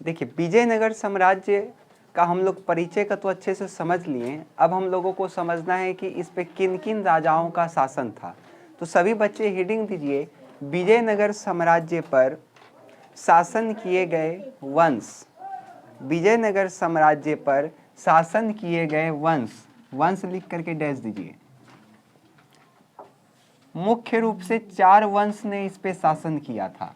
देखिए, विजयनगर साम्राज्य का हम लोग परिचय का तो अच्छे से समझ लिए। अब हम लोगों को समझना है कि इस पे किन किन राजाओं का शासन था। तो सभी बच्चे हेडिंग दीजिए, विजयनगर साम्राज्य पर शासन किए गए वंश। विजयनगर साम्राज्य पर शासन किए गए वंश, वंश लिख करके डैश दीजिए। मुख्य रूप से 4 वंश ने इस पे शासन किया था।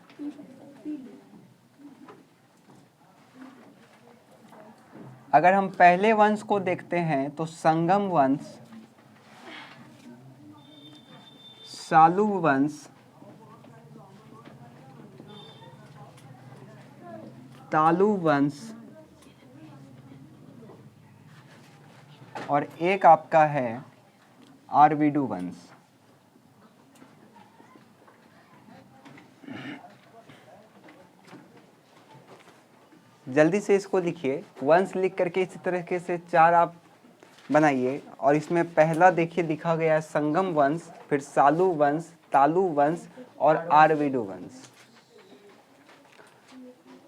अगर हम पहले वंश को देखते हैं तो संगम वंश, सालू वंश, तालु वंश और एक आपका है आरवीडू वंश। जल्दी से इसको लिखिए, वंश लिख करके इसी तरीके से 4 आप बनाइए। और इसमें पहला देखिए लिखा गया है संगम वंश, फिर सालू वंश, तालु वंश और आरवीडू वंश।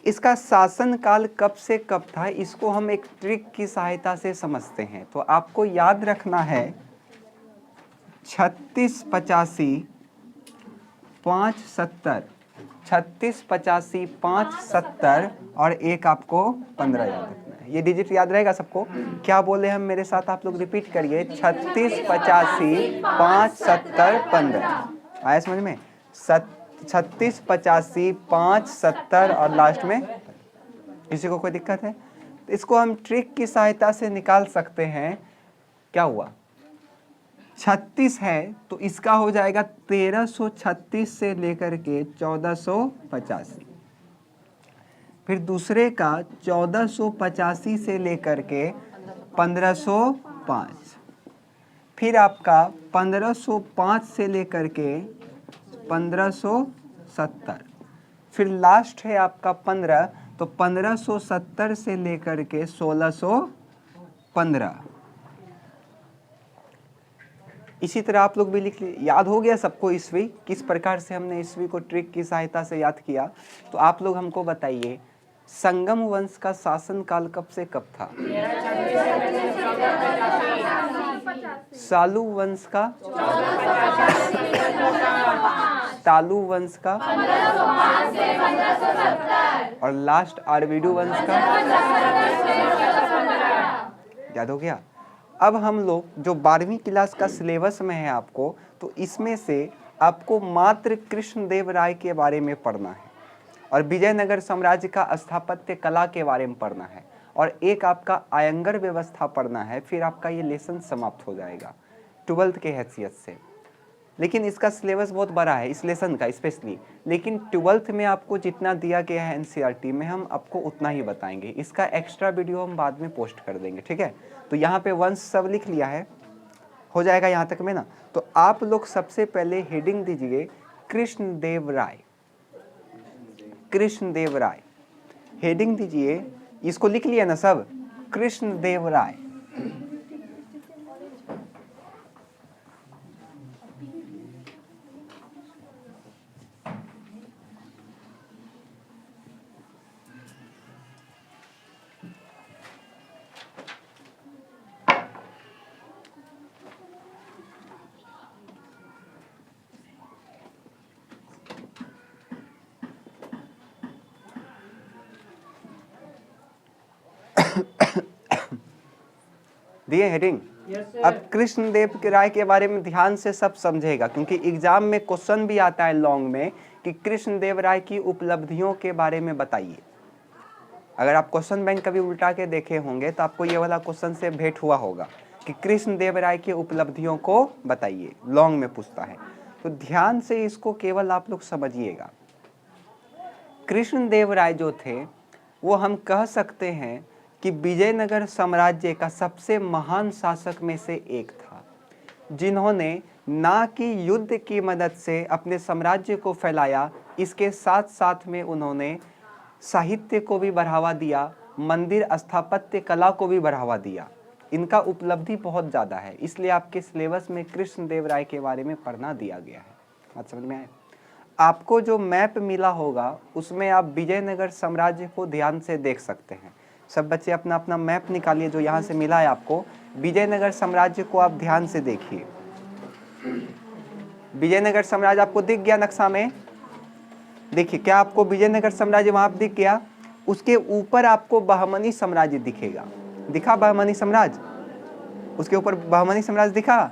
इसका शासन काल कब से कब था, इसको हम एक ट्रिक की सहायता से समझते हैं। तो आपको याद रखना है 3685 570, 3685 570 और एक आपको 15 याद रखना है। ये डिजिट याद रहेगा सबको? क्या बोले हम, मेरे साथ आप लोग रिपीट करिए, 3685 570 15। आया समझ में? 3685 570 और लास्ट में। किसी को कोई दिक्कत है? तो इसको हम ट्रिक की सहायता से निकाल सकते हैं। क्या हुआ, 36 है तो इसका हो जाएगा 1336 से लेकर के 1485। फिर दूसरे का 1485 से लेकर के 1505। फिर आपका 1505 से लेकर के 1570। फिर लास्ट है आपका 15, तो 1570 से लेकर के 1615। इसी तरह आप लोग भी लिख लीजिए। याद हो गया सबको ईस्वी, किस प्रकार से हमने ईस्वी को ट्रिक की सहायता से याद किया? तो आप लोग हमको बताइए, संगम वंश का शासन काल कब से कब था? सालू वंश का, तालु वंश का और लास्ट आरवीडू वंश का। याद हो गया? अब हम लोग जो 12वीं क्लास का सिलेबस में है आपको, तो इसमें से आपको मात्र कृष्णदेव राय के बारे में पढ़ना है और विजयनगर साम्राज्य का स्थापत्य कला के बारे में पढ़ना है और एक आपका आयंगर व्यवस्था पढ़ना है। फिर आपका ये लेसन समाप्त हो जाएगा 12th के हैसियत से। लेकिन इसका सिलेबस बहुत बड़ा है इस लेसन का स्पेशली, लेकिन 12th में आपको जितना दिया गया है एनसीईआरटी में हम आपको उतना ही बताएंगे। इसका एक्स्ट्रा वीडियो हम बाद में पोस्ट कर देंगे, ठीक है? तो यहाँ पे वंश सब लिख लिया है, हो जाएगा यहाँ तक में ना? तो आप लोग सबसे पहले हेडिंग दीजिए कृष्णदेव राय। कृष्णदेव राय हेडिंग दीजिए, इसको लिख लिया ना सब, कृष्णदेव राय। दिए हेडिंग? अब कृष्णदेव के राय के बारे में ध्यान से सब समझेगा, क्योंकि एग्जाम में क्वेश्चन भी आता है लॉन्ग में कि कृष्णदेव राय की उपलब्धियों के बारे में बताइए। अगर आप क्वेश्चन बैंक कभी उल्टा के देखे होंगे तो आपको ये वाला क्वेश्चन से भेंट हुआ होगा कि कृष्णदेव राय की उपलब्धियों को बताइए, लॉन्ग में पूछता है। तो ध्यान से इसको केवल आप लोग समझिएगा। कृष्णदेव राय जो थे वो हम कह सकते हैं कि विजयनगर साम्राज्य का सबसे महान शासक में से एक था, जिन्होंने ना कि युद्ध की मदद से अपने साम्राज्य को फैलाया, इसके साथ साथ में उन्होंने साहित्य को भी बढ़ावा दिया, मंदिर स्थापत्य कला को भी बढ़ावा दिया। इनका उपलब्धि बहुत ज़्यादा है, इसलिए आपके सिलेबस में कृष्णदेव राय के बारे में पढ़ना दिया गया है। बात समझ में आए? आपको जो मैप मिला होगा उसमें आप विजयनगर साम्राज्य को ध्यान से देख सकते हैं। सब बच्चे अपना अपना मैप निकालिए जो यहाँ से मिला है आपको। विजयनगर साम्राज्य को आप ध्यान से देखिए। विजयनगर साम्राज्य आपको दिख गया नक्शा में? देखिए, क्या आपको विजयनगर साम्राज्य वहां दिख गया? उसके ऊपर आपको बहमनी साम्राज्य दिखेगा। दिखा बहमनी साम्राज्य? उसके ऊपर बहमनी साम्राज्य दिखा?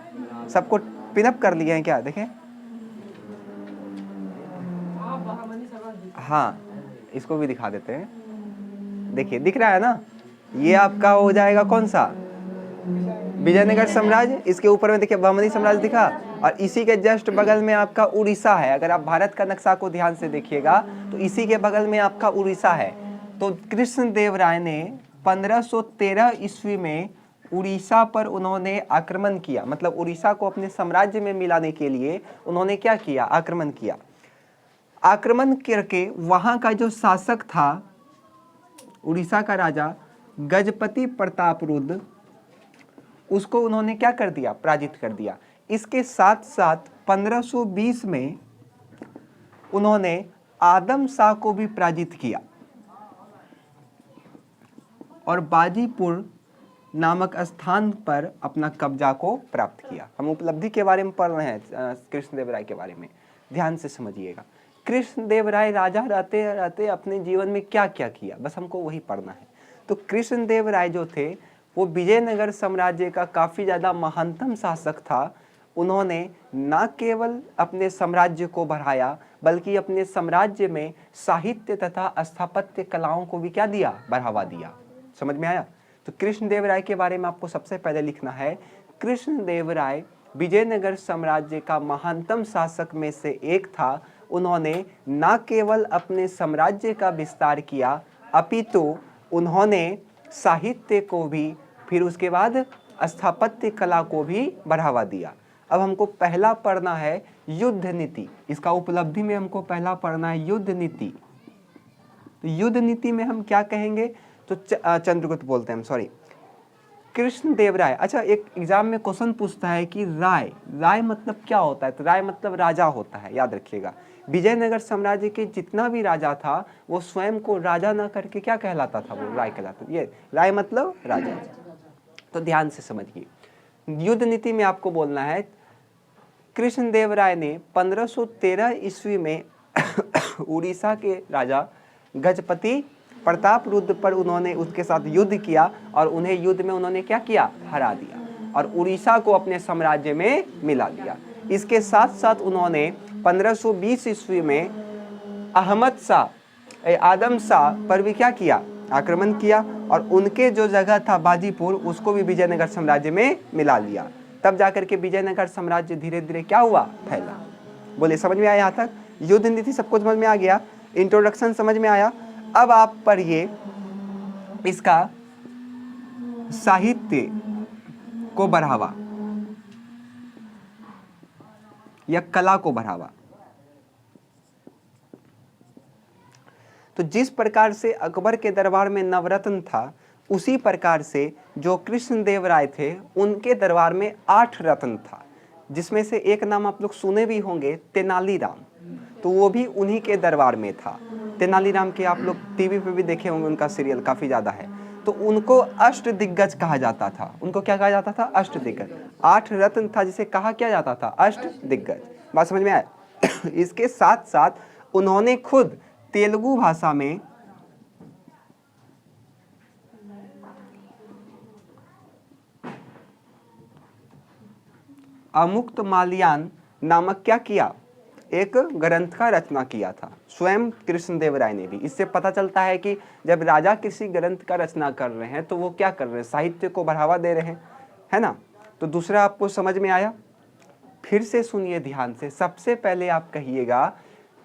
सबको पिनअप कर लिए हैं क्या? देखें, हाँ, इसको भी दिखा देते हैं। देखिए, दिख रहा है ना? ये आपका हो जाएगा कौन सा? विजयनगर साम्राज्य। इसके ऊपर में देखिए बहमनी साम्राज्य दिखा, और इसी के जस्ट बगल में आपका उड़ीसा है। अगर आप भारत का नक्शा को ध्यान से देखिएगा तो इसी के बगल में आपका उड़ीसा है। तो कृष्णदेव राय ने 1513 ईस्वी में उड़ीसा पर उन्होंने आक्रमण किया। मतलब उड़ीसा को अपने साम्राज्य में मिलाने के लिए उन्होंने क्या किया? आक्रमण किया। आक्रमण करके वहां का जो शासक था, उड़ीसा का राजा गजपति प्रतापरुद्र, उसको उन्होंने क्या कर दिया? पराजित कर दिया। इसके साथ साथ 1520 में उन्होंने आदम शाह को भी पराजित किया और बाजीपुर नामक स्थान पर अपना कब्जा को प्राप्त किया। हम उपलब्धि के बारे में पढ़ रहे हैं, कृष्णदेव राय के बारे में, ध्यान से समझिएगा। कृष्णदेव राय राजा रहते रहते अपने जीवन में क्या क्या किया, बस हमको वही पढ़ना है। तो कृष्णदेव राय जो थे वो विजयनगर साम्राज्य का काफ़ी ज़्यादा महानतम शासक था। उन्होंने न केवल अपने साम्राज्य को बढ़ाया बल्कि अपने साम्राज्य में साहित्य तथा स्थापत्य कलाओं को भी क्या दिया? बढ़ावा दिया। समझ में आया? तो कृष्णदेव राय के बारे में आपको सबसे पहले लिखना है, कृष्णदेव राय विजयनगर साम्राज्य का महानतम शासक में से एक था। उन्होंने न केवल अपने साम्राज्य का विस्तार किया अपितु उन्होंने साहित्य को भी, फिर उसके बाद स्थापत्य कला को भी बढ़ावा दिया। अब हमको पहला पढ़ना है युद्ध नीति। इसका उपलब्धि में हमको पहला पढ़ना है युद्ध नीति। तो युद्ध नीति में हम क्या कहेंगे? तो चंद्रगुप्त बोलते हैं, सॉरी, कृष्णदेव राय। अच्छा, एक एग्जाम में क्वेश्चन पूछता है कि राय, राय मतलब क्या होता है? तो राय मतलब राजा होता है, याद रखिएगा। विजयनगर साम्राज्य के जितना भी राजा था वो स्वयं को राजा ना करके क्या कहलाता था? वो राय कहलाता। ये राय मतलब राजा। तो ध्यान से समझिए, युद्ध नीति में आपको बोलना है कृष्णदेव राय ने 1513 ईस्वी में उड़ीसा के राजा गजपति प्रतापरुद्र पर उन्होंने उसके साथ युद्ध किया और उन्हें युद्ध में उन्होंने क्या किया? हरा दिया और उड़ीसा को अपने साम्राज्य में मिला दिया। इसके साथ साथ उन्होंने 1520 ईस्वी में अहमद शाह, आदम शाह पर भी क्या किया? आक्रमण किया और उनके जो जगह था बाजीपुर, उसको भी विजयनगर साम्राज्य में मिला लिया। तब जाकर के विजयनगर साम्राज्य धीरे धीरे क्या हुआ? फैला। बोले, समझ में आया? यहाँ तक युद्ध नीति सबको समझ में आ गया? इंट्रोडक्शन समझ में आया? अब आप पढ़िए इसका साहित्य को बढ़ावा या कला को बढ़ावा। तो जिस प्रकार से अकबर के दरबार में नवरत्न था, उसी प्रकार से जो कृष्णदेव राय थे उनके दरबार में 8 रत्न था, जिसमें से एक नाम आप लोग सुने भी होंगे, तेनालीराम। तो वो भी उन्हीं के दरबार में था। तेनालीराम के आप लोग टीवी पे भी देखे होंगे, उनका सीरियल काफ़ी ज़्यादा है। तो उनको अष्ट दिग्गज कहा जाता था। उनको क्या कहा जाता था? अष्ट दिग्गज। 8 रत्न था जिसे कहा क्या जाता था? अष्ट दिग्गज। बात समझ में आया? इसके साथ साथ उन्होंने खुद तेलुगु भाषा में अमुक्त माल्यान नामक क्या किया? एक ग्रंथ का रचना किया था, स्वयं कृष्णदेव राय ने भी। इससे पता चलता है कि जब राजा किसी ग्रंथ का रचना कर रहे हैं तो वो क्या कर रहे हैं? साहित्य को बढ़ावा दे रहे हैं, है ना? तो दूसरा आपको समझ में आया? फिर से सुनिए ध्यान से। सबसे पहले आप कहिएगा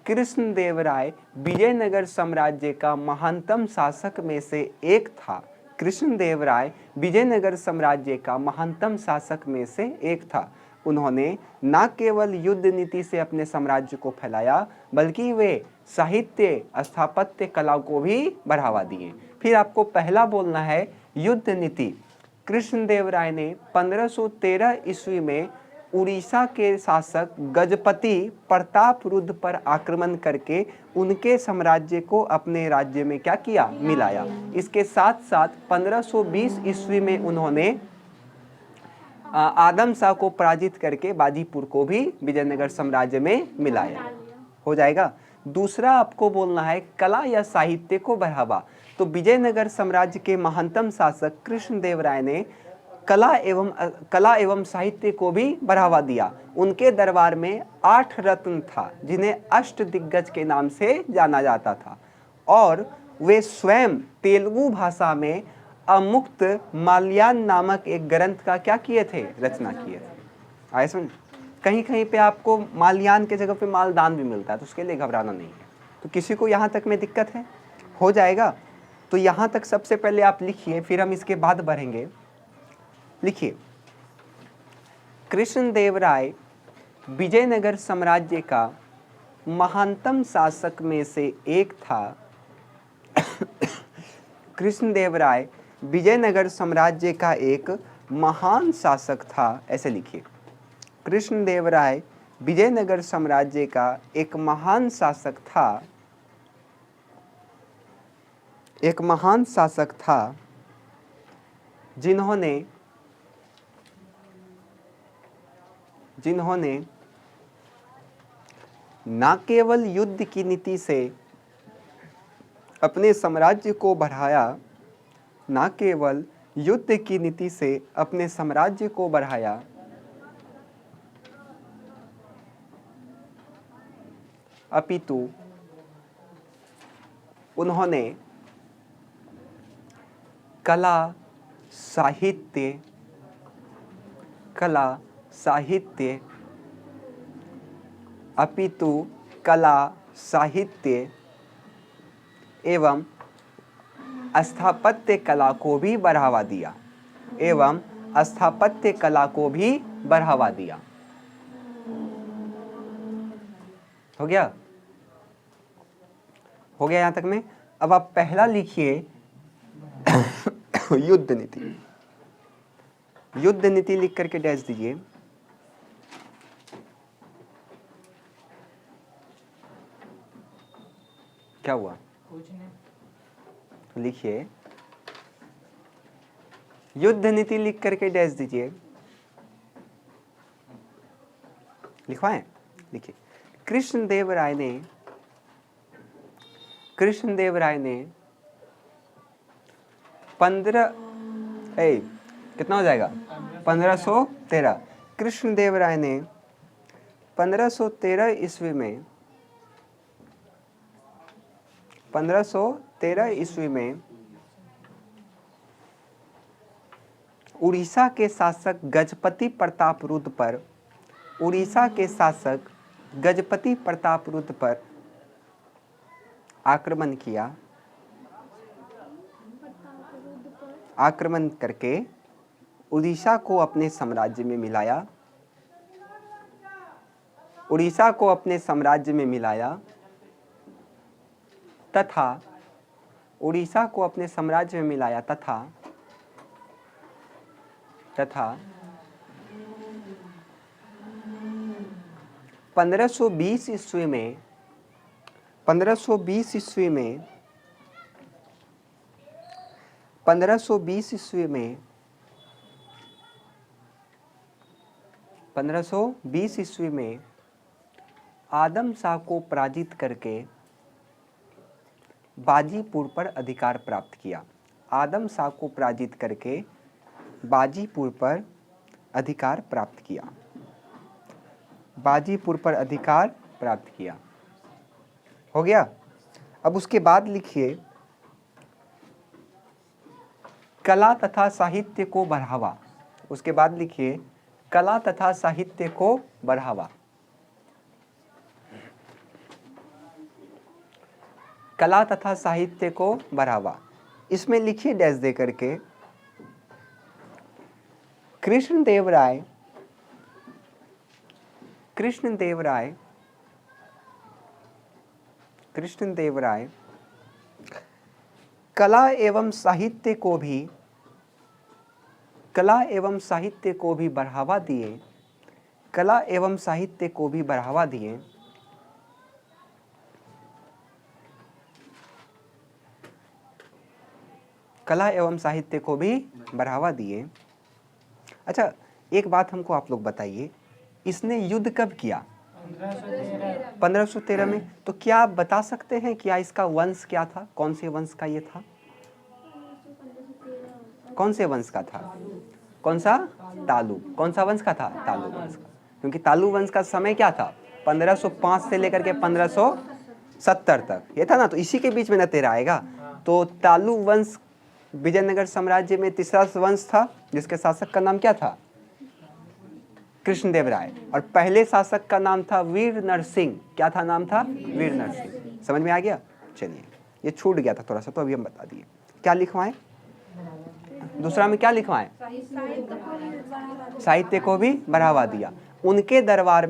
कृष्णदेव राय विजयनगर साम्राज्य का महानतम शासक में से एक था। कृष्णदेव राय विजयनगर साम्राज्य का महानतम शासक में से एक था। उन्होंने न केवल युद्ध नीति से अपने साम्राज्य को फैलाया बल्कि वे साहित्य, स्थापत्य कला को भी बढ़ावा दिए। फिर आपको पहला बोलना है युद्ध नीति। कृष्णदेव राय ने 1513 ईस्वी में उड़ीसा के शासक गजपति प्रताप रुद्र पर आक्रमण करके उनके साम्राज्य को अपने राज्य में क्या किया, मिलाया। इसके साथ साथ 1520 ईस्वी में उन्होंने आदम शाह को पराजित करके बाजीपुर को भी विजयनगर साम्राज्य में मिलाया। हो जाएगा। दूसरा आपको बोलना है कला या साहित्य को बढ़ावा। तो विजयनगर साम्राज्य के महानतम शासक कृष्णदेवराय ने कला एवं साहित्य को भी बढ़ावा दिया। उनके दरबार में 8 रत्न था जिन्हें अष्टदिग्गज के नाम से जाना जाता था, और वे स्वयं तेलुगु भाषा में अमुक्त माल्यान नामक एक ग्रंथ का क्या किए थे, रचना किए थे। आए समझ। कहीं कहीं पे आपको माल्यान के जगह पे मालदान भी मिलता है, तो उसके लिए घबराना नहीं है। तो किसी को यहाँ तक में दिक्कत है? हो जाएगा। तो यहाँ तक सबसे पहले आप लिखिए, फिर हम इसके बाद बढ़ेंगे। लिखिए, कृष्णदेवराय विजयनगर साम्राज्य का महानतम शासक में से एक था। कृष्णदेवराय विजयनगर साम्राज्य का एक महान शासक था, ऐसे लिखिए। कृष्णदेवराय विजयनगर साम्राज्य का एक महान शासक था, एक महान शासक था जिन्होंने न केवल युद्ध की नीति से अपने साम्राज्य को बढ़ाया, न केवल युद्ध की नीति से अपने साम्राज्य को बढ़ाया, अपितु उन्होंने कला साहित्य एवं स्थापत्य कला को भी बढ़ावा दिया, हो गया यहाँ तक में। अब आप पहला लिखिए युद्ध नीति लिख करके डैश दीजिए। क्या हुआ? लिखिए, युद्ध नीति लिख करके डैश दीजिए। लिखवाएं? लिखिए, कृष्णदेवराय ने 15 1513 कृष्णदेवराय ने 1513 ईस्वी में उड़ीसा के शासक गजपति प्रताप रुद्र पर आक्रमण करके उड़ीसा को अपने साम्राज्य में मिलाया, तथा 1520 ईस्वी में 1520 ईस्वी में आदम शाह को पराजित करके बाजीपुर पर अधिकार प्राप्त किया। आदम शाह को पराजित करके बाजीपुर पर अधिकार प्राप्त किया। हो गया। अब उसके बाद लिखिए, कला तथा साहित्य को बढ़ावा। उसके बाद लिखिए, कला तथा साहित्य को बढ़ावा। कला तथा साहित्य को बढ़ावा। इसमें लिखिए डैश दे करके, कृष्णदेवराय कला एवं साहित्य को भी बढ़ावा दिए। कला एवं साहित्य को भी बढ़ावा दिए। कला एवं साहित्य को भी बढ़ावा दिए। अच्छा, एक बात हमको आप लोग बताइए, इसने युद्ध कब किया? 1513 में। तो क्या आप बता सकते हैं क्या इसका वंश क्या था? कौन से वंश का ये था? कौन से वंश का था? कौन सा? तालु। कौन सा वंश का था? तालु वंश का। क्योंकि तालु वंश का समय क्या था? 1505 से लेकर के 1570 तक, ये था ना। तो इसी के बीच में न तेरा आएगा। तो तालु वंश विजयनगर साम्राज्य में तीसरा वंश था, जिसके शासक का नाम क्या था? कृष्णदेव राय। और पहले शासक का नाम था वीर नरसिंह। क्या था नाम था? वीर नरसिंह। समझ में आ गया? चलिए, ये छूट गया था थोड़ा सा, तो अभी हम बता दिए। क्या लिखवाएं? दूसरा में क्या लिखवाएं? साहित्य को भी बढ़ावा दिया। उनके दरबार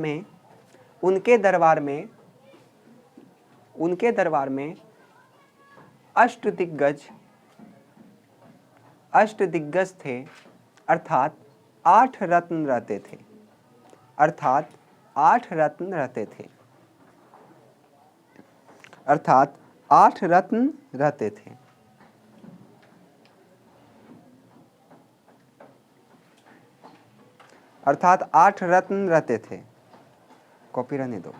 में अष्टदिग्गज थे, अर्थात 8 रत्न रहते थे। अर्थात 8 रत्न रहते थे। अर्थात 8 रत्न रहते थे। अर्थात 8 रत्न रहते थे। कॉपी रहने दो,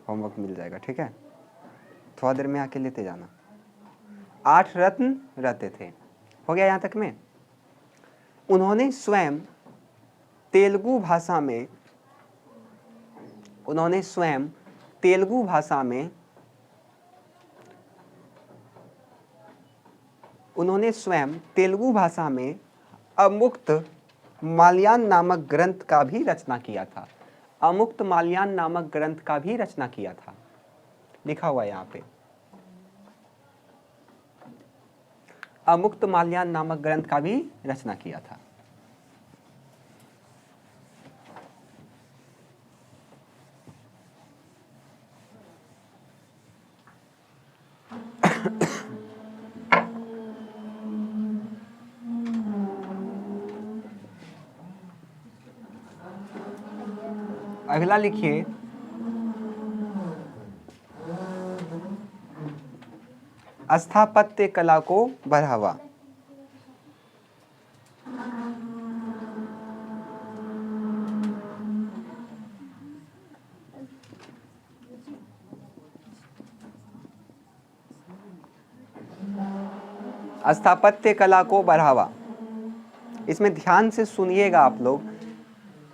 होमवर्क मिल जाएगा, ठीक है? थोड़ा देर में आके लेते जाना। 8 रत्न रहते थे। हो गया यहाँ तक में? उन्होंने स्वयं तेलुगु भाषा में अमुक्त माल्यान नामक ग्रंथ का भी रचना किया था। अमुक्त माल्यान नामक ग्रंथ का भी रचना किया था, लिखा हुआ यहाँ पे। अमुक्त माल्यान नामक ग्रंथ का भी रचना किया था। अगला लिखिए, स्थापत्य कला को बढ़ावा। स्थापत्य कला को बढ़ावा। इसमें ध्यान से सुनिएगा आप लोग।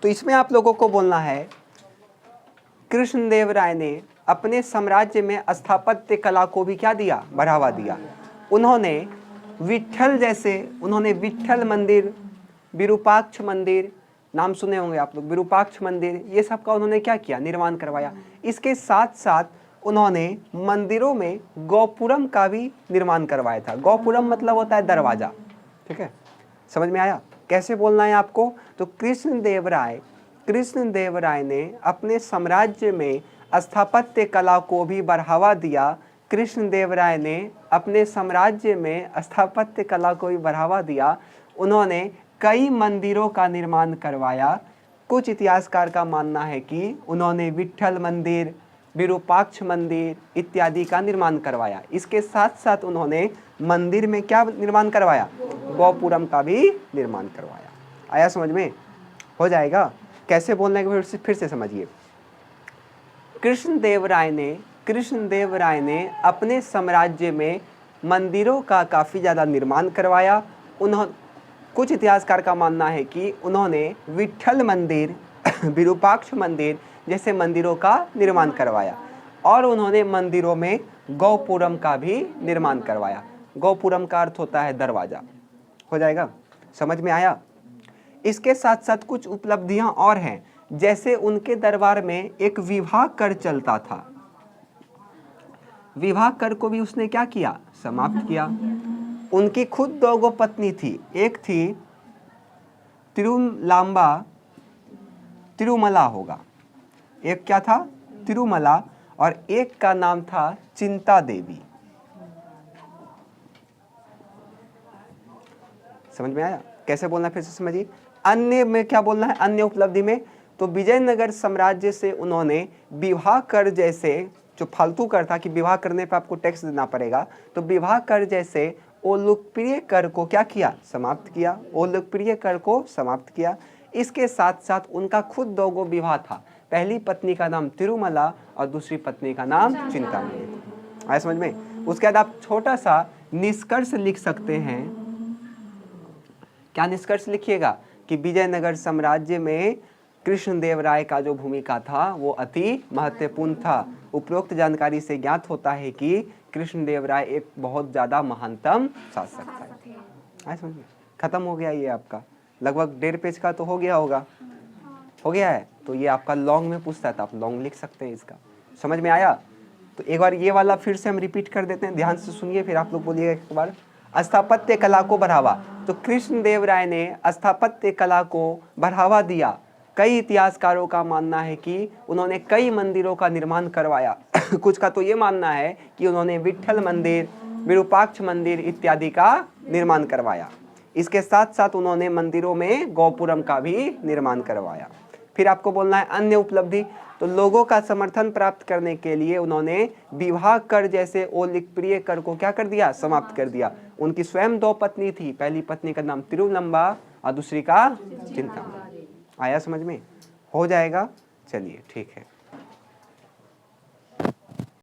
तो इसमें आप लोगों को बोलना है, कृष्णदेव राय ने अपने साम्राज्य में स्थापत्य कला को भी क्या दिया? बढ़ावा दिया। उन्होंने विट्ठल मंदिर, विरूपाक्ष मंदिर, नाम सुने होंगे आप लोग, विरूपाक्ष मंदिर, ये सब का उन्होंने क्या किया? निर्माण करवाया। इसके साथ साथ उन्होंने मंदिरों में गोपुरम का भी निर्माण करवाया था। गोपुरम मतलब होता है दरवाजा, ठीक है? समझ में आया? कैसे बोलना है आपको? तो कृष्णदेव राय ने अपने साम्राज्य में स्थापत्य कला को भी बढ़ावा दिया। कृष्णदेव राय ने अपने साम्राज्य में स्थापत्य कला को भी बढ़ावा दिया। उन्होंने कई मंदिरों का निर्माण करवाया। कुछ इतिहासकार का मानना है कि उन्होंने विट्ठल मंदिर, विरूपाक्ष मंदिर इत्यादि का निर्माण करवाया। इसके साथ साथ उन्होंने मंदिर में क्या निर्माण करवाया? गोपुरम का भी निर्माण करवाया। आया समझ में? हो जाएगा? कैसे बोलने के फिर से समझिए। कृष्णदेव राय ने अपने साम्राज्य में मंदिरों का काफ़ी ज़्यादा निर्माण करवाया। कुछ इतिहासकार का मानना है कि उन्होंने विट्ठल मंदिर, विरूपाक्ष मंदिर जैसे मंदिरों का निर्माण करवाया, और उन्होंने मंदिरों में गोपुरम का भी निर्माण करवाया। गोपुरम का अर्थ होता है दरवाजा। हो जाएगा? समझ में आया? इसके साथ साथ कुछ उपलब्धियां और हैं, जैसे उनके दरबार में एक विवाह कर चलता था। विवाह कर को भी उसने क्या किया? समाप्त किया। उनकी खुद 2 पत्नी थी। एक थी तिरुमला होगा, एक क्या था? तिरुमला, और एक का नाम था चिंता देवी। समझ में आया? कैसे बोलना फिर से समझिए। अन्य में क्या बोलना है? अन्य उपलब्धि में तो विजयनगर साम्राज्य से उन्होंने विवाह कर जैसे, जो फालतू कर था कि विवाह करने पर आपको टैक्स देना पड़ेगा, तो विवाह कर जैसे वो लोकप्रिय कर को क्या किया, समाप्त किया। वो लोकप्रिय कर को समाप्त किया। इसके साथ साथ उनका खुद दो गो विवाह था, पहली पत्नी का नाम तिरुमला और दूसरी पत्नी का नाम चिंतामणि। आया समझ में। उसके बाद आप छोटा सा निष्कर्ष लिख सकते हैं। क्या निष्कर्ष लिखिएगा कि विजयनगर साम्राज्य में कृष्णदेव राय का जो भूमिका था वो अति महत्वपूर्ण था। उपरोक्त जानकारी से ज्ञात होता है कि कृष्णदेव राय एक बहुत ज्यादा महानतम शासक था। आया समझ में। खत्म हो गया ये आपका, लगभग 1.5 पेज का तो हो गया होगा, हो गया है। तो ये आपका लॉन्ग में पूछता है तो आप लॉन्ग लिख सकते हैं। इसका समझ में आया। तो एक बार ये वाला फिर से हम रिपीट कर देते हैं, ध्यान से सुनिए, फिर आप लोग बोलिएगा एक बार। स्थापत्य कला को बढ़ावा। तो कृष्णदेव राय ने स्थापत्य कला को बढ़ावा दिया। कई इतिहासकारों का मानना है कि उन्होंने कई मंदिरों का निर्माण करवाया। कुछ का तो ये मानना है कि उन्होंने विट्ठल मंदिर, विरूपाक्ष मंदिर इत्यादि का निर्माण करवाया। इसके साथ साथ उन्होंने मंदिरों में गोपुरम का भी निर्माण करवाया। फिर आपको बोलना है अन्य उपलब्धि। तो लोगों का समर्थन प्राप्त करने के लिए उन्होंने विवाह कर जैसे लोकप्रिय कर को क्या कर दिया, समाप्त कर दिया। उनकी स्वयं 2 पत्नी थी, पहली पत्नी का नाम तिरुलंबा और दूसरी का चिंतामणि। आया समझ में। हो जाएगा, चलिए ठीक है।